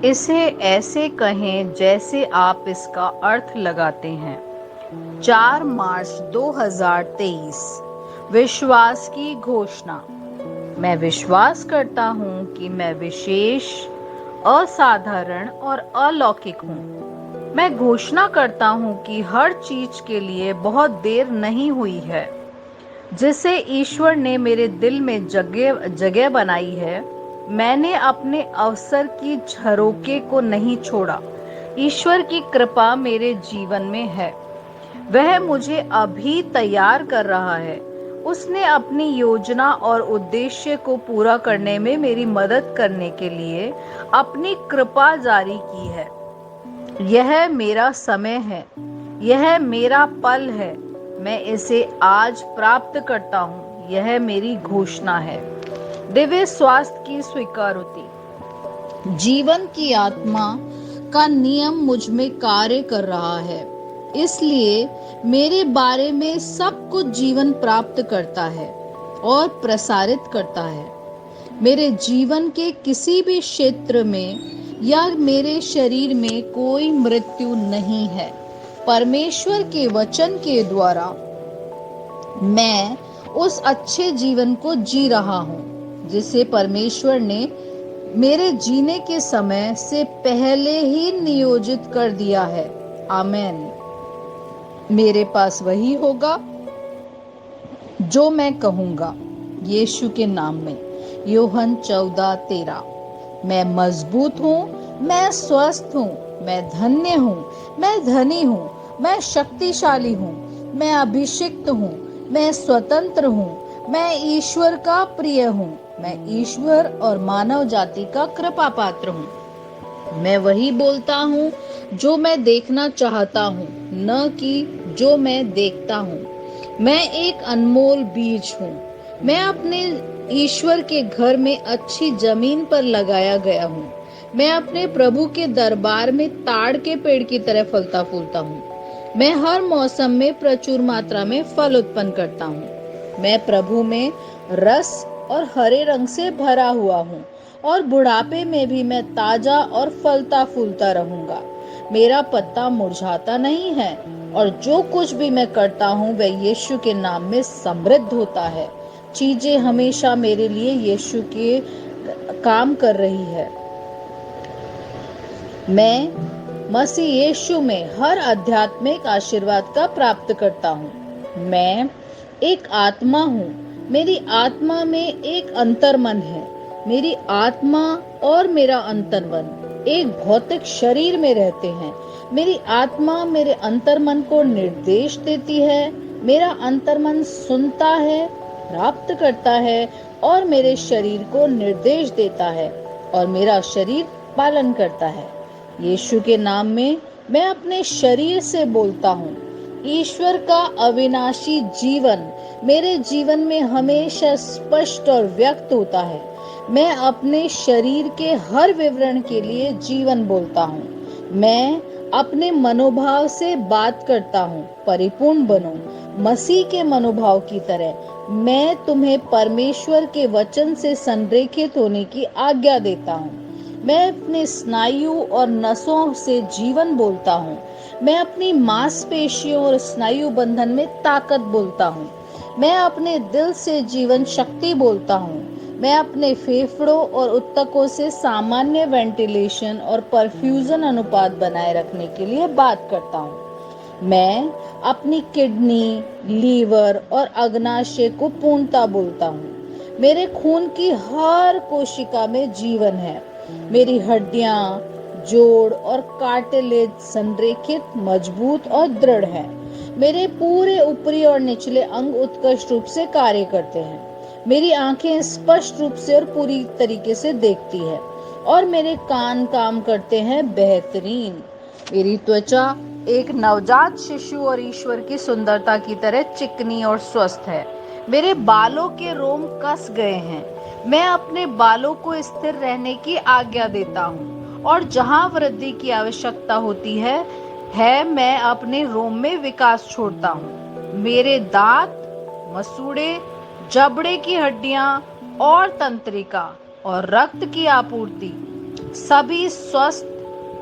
इसे ऐसे कहें जैसे आप इसका अर्थ लगाते हैं। 4 मार्च 2023। विश्वास की घोषणा। मैं विश्वास करता हूँ कि मैं विशेष, असाधारण और अलौकिक हूँ। मैं घोषणा करता हूँ कि हर चीज के लिए बहुत देर नहीं हुई है। जिसे ईश्वर ने मेरे दिल में जगह जगह बनाई है, मैंने अपने अवसर की झरोके को नहीं छोड़ा। ईश्वर की कृपा मेरे जीवन में है। वह मुझे अभी तैयार कर रहा है। उसने अपनी योजना और उद्देश्य को पूरा करने में मेरी मदद करने के लिए अपनी कृपा जारी की है। यह मेरा समय है। यह मेरा पल है। मैं इसे आज प्राप्त करता हूँ। यह मेरी घोषणा है। दिव्य स्वास्थ्य की स्वीकृति। जीवन की आत्मा का नियम मुझ में कार्य कर रहा है, इसलिए मेरे बारे में सब कुछ जीवन प्राप्त करता है और प्रसारित करता है। मेरे जीवन के किसी भी क्षेत्र में या मेरे शरीर में कोई मृत्यु नहीं है। परमेश्वर के वचन के द्वारा मैं उस अच्छे जीवन को जी रहा हूँ जिसे परमेश्वर ने मेरे जीने के समय से पहले ही नियोजित कर दिया है। आमेन। मेरे पास वही होगा जो मैं कहूँगा, यीशु के नाम में। यूहन्ना 14:13। मैं मजबूत हूँ, मैं स्वस्थ हूँ, मैं धन्य हूँ, मैं धनी हूँ, मैं शक्तिशाली हूँ, मैं अभिषिक्त हूँ, मैं स्वतंत्र हूँ, मैं ईश्वर का प्रिय हूँ, मैं ईश्वर और मानव जाति का कृपा पात्र हूँ। मैं वही बोलता हूँ जो मैं देखना चाहता हूँ, न कि जो मैं देखता हूँ। मैं एक अनमोल बीज हूँ। मैं अपने ईश्वर के घर में अच्छी जमीन पर लगाया गया हूँ। मैं अपने प्रभु के दरबार में ताड़ के पेड़ की तरह फलता फूलता हूँ। मैं हर मौसम में प्रचुर मात्रा में फल उत्पन्न करता हूँ। मैं प्रभु में रस और हरे रंग से भरा हुआ हूँ और बुढ़ापे में भी मैं ताजा और फलता फूलता रहूंगा। मेरा पत्ता मुरझाता नहीं है और जो कुछ भी मैं करता हूँ वह यीशु के नाम में समृद्ध होता है। चीजें हमेशा मेरे लिए यीशु के काम कर रही है। मैं मसीह यीशु में हर आध्यात्मिक आशीर्वाद का प्राप्त करता हूँ। मैं एक आत्मा हूँ। मेरी आत्मा में एक अंतर्मन है। मेरी आत्मा और मेरा अंतर्मन एक भौतिक शरीर में रहते हैं। मेरी आत्मा मेरे अंतर्मन को निर्देश देती है। मेरा अंतर्मन सुनता है, प्राप्त करता है और मेरे शरीर को निर्देश देता है और मेरा शरीर पालन करता है। यीशु के नाम में मैं अपने शरीर से बोलता हूँ। ईश्वर का अविनाशी जीवन मेरे जीवन में हमेशा स्पष्ट और व्यक्त होता है। मैं अपने शरीर के हर विवरण के लिए जीवन बोलता हूँ। मैं अपने मनोभाव से बात करता हूँ, परिपूर्ण बनो मसीह के मनोभाव की तरह। मैं तुम्हें परमेश्वर के वचन से संरेखित होने की आज्ञा देता हूँ। मैं अपने स्नायु और नसों से जीवन बोलता हूँ। मैं अपनी मांसपेशियों और स्नायु बंधन में ताकत बोलता हूँ। मैं अपने दिल से जीवन शक्ति बोलता हूँ। मैं अपने फेफड़ों और ऊतकों से सामान्य वेंटिलेशन और परफ्यूजन अनुपात बनाए रखने के लिए बात करता हूँ। मैं अपनी किडनी, लीवर और अग्नाशय को पूर्णता बोलता हूँ। मेरे खून की हर कोशिका में जीवन है। मेरी हड्डियां, जोड़ और कार्टिलेज संरेखित, मजबूत और दृढ़ है। मेरे पूरे ऊपरी और निचले अंग उत्कृष्ट रूप से कार्य करते हैं। मेरी आंखें स्पष्ट रूप से और पूरी तरीके से देखती है और मेरे कान काम करते हैं बेहतरीन। मेरी त्वचा एक नवजात शिशु और ईश्वर की सुंदरता की तरह चिकनी और स्वस्थ है। मेरे बालों के रोम कस गए हैं। मैं अपने बालों को स्थिर रहने की आज्ञा देता हूँ और जहाँ वृद्धि की आवश्यकता होती है मैं अपने रोम में विकास छोड़ता हूँ। मेरे दांत, मसूड़े, जबड़े की हड्डियां और तंत्रिका और रक्त की आपूर्ति सभी स्वस्थ,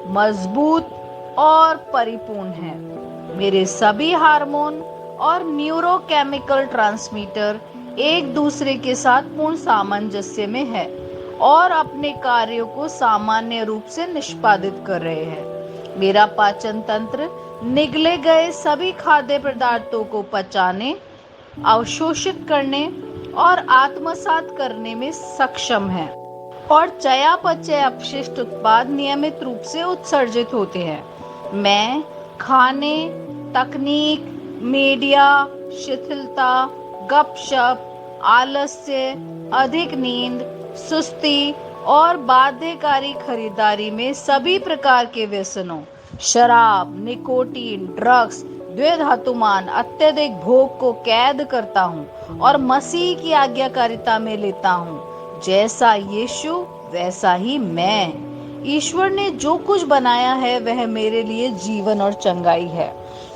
मजबूत और परिपूर्ण हैं। मेरे सभी हार्मोन और न्यूरोकेमिकल ट्रांसमीटर एक दूसरे के साथ पूर्ण सामंजस्य में है और अपने कार्यों को सामान्य रूप से निष्पादित कर रहे हैं। मेरा पाचन तंत्र निगले गए सभी खाद्य पदार्थों को पचाने, अवशोषित करने और आत्मसात करने में सक्षम है और चयापचय अपशिष्ट उत्पाद नियमित रूप से उत्सर्जित होते हैं। मैं खाने, तकनीक, मीडिया, शिथिलता, गपशप, आलस्य, अधिक नींद, सुस्ती और बाध्यकारी खरीदारी में सभी प्रकार के व्यसनों, शराब, निकोटीन, ड्रग्स, द्विधातुमान, अत्यधिक भोग को कैद करता हूँ और मसीह की आज्ञाकारिता में लेता हूँ। जैसा यीशु वैसा ही मैं। ईश्वर ने जो कुछ बनाया है वह मेरे लिए जीवन और चंगाई है।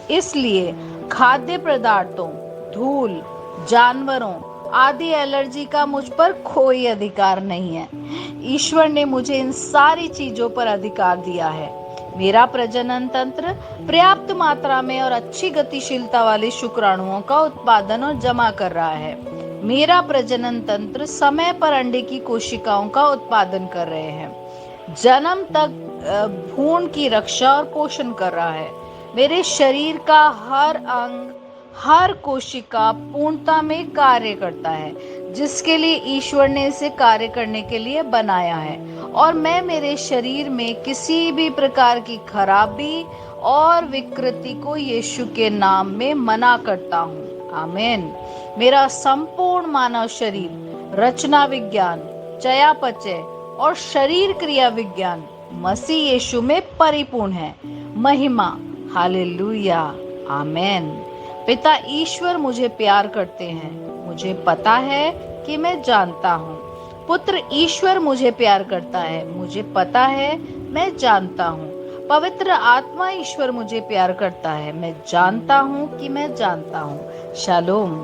इसलिए खाद्य पदार्थों, धूल, जानवरों आदि एलर्जी का मुझ पर कोई अधिकार नहीं है। ईश्वर ने मुझे इन सारी चीजों पर अधिकार दिया है। मेरा प्रजनन तंत्र पर्याप्त मात्रा में और अच्छी गतिशीलता वाले शुक्राणुओं का उत्पादन और जमा कर रहा है। मेरा प्रजनन तंत्र समय पर अंडे की कोशिकाओं का उत्पादन कर रहे हैं, जन्म तक भ्रूण की रक्षा और पोषण कर रहा है। मेरे शरीर का हर अंग, हर कोशिका पूर्णता में कार्य करता है जिसके लिए ईश्वर ने इसे कार्य करने के लिए बनाया है, और मैं मेरे शरीर में किसी भी प्रकार की खराबी और विकृति को यीशु के नाम में मना करता हूँ। आमीन। मेरा संपूर्ण मानव शरीर, रचना विज्ञान, चयापचय और शरीर क्रिया विज्ञान मसीह यीशु में परिपूर्ण है। महिमा, हालेलुया, आमेन। पिता ईश्वर मुझे प्यार करते हैं, मुझे पता है कि मैं जानता हूँ। पुत्र ईश्वर मुझे प्यार करता है, मुझे पता है, मैं जानता हूँ। पवित्र आत्मा ईश्वर मुझे प्यार करता है, मैं जानता हूँ कि मैं जानता हूँ। शालोम।